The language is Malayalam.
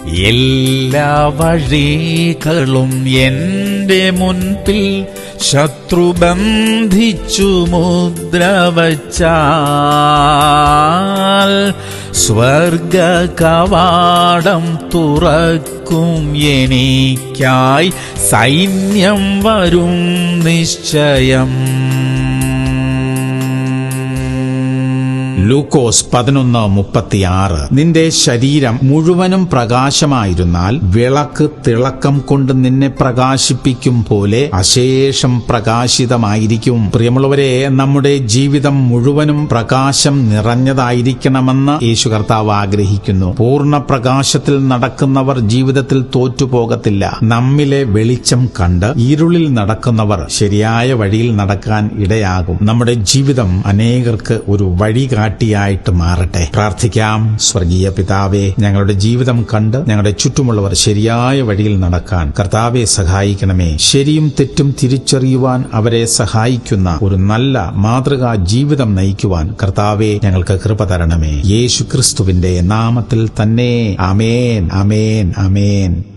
എല്ലാ വഴികളും എന്റെ മുൻപിൽ ശത്രു ബന്ധിച്ചു മുദ്ര വച്ചാൽ സ്വർഗ കവാടം തുറക്കും എനിക്കായി സൈന്യം വരും നിശ്ചയം. ലൂക്കോസ് 11:36. നിന്റെ ശരീരം മുഴുവനും പ്രകാശമായിരുന്നാൽ വിളക്ക് തിളക്കം കൊണ്ട് നിന്നെ പ്രകാശിപ്പിക്കും പോലെ അശേഷം പ്രകാശിതമായിരിക്കും. പ്രിയമുള്ളവരെ, നമ്മുടെ ജീവിതം മുഴുവനും പ്രകാശം നിറഞ്ഞതായിരിക്കണമെന്ന് യേശു കർത്താവ് ആഗ്രഹിക്കുന്നു. പൂർണ്ണ പ്രകാശത്തിൽ നടക്കുന്നവർ ജീവിതത്തിൽ തോറ്റുപോകത്തില്ല. നമ്മിലെ വെളിച്ചം കണ്ട് ഇരുളിൽ നടക്കുന്നവർ ശരിയായ വഴിയിൽ നടക്കാൻ ഇടയാകും. നമ്മുടെ ജീവിതം അനേകർക്ക് ഒരു വഴികാട്ടി ായിട്ട് മാറട്ടെ. പ്രാർത്ഥിക്കാം. സ്വർഗീയ പിതാവേ, ഞങ്ങളുടെ ജീവിതം കണ്ട് ഞങ്ങളുടെ ചുറ്റുമുള്ളവർ ശരിയായ വഴിയിൽ നടക്കാൻ കർത്താവെ സഹായിക്കണമേ. ശരിയും തെറ്റും തിരിച്ചറിയുവാൻ അവരെ സഹായിക്കുന്ന ഒരു നല്ല മാതൃകാ ജീവിതം നയിക്കുവാൻ കർത്താവെ ഞങ്ങൾക്ക് കൃപ തരണമേ. യേശു ക്രിസ്തുവിന്റെ നാമത്തിൽ തന്നെ. ആമേൻ, ആമേൻ, ആമേൻ.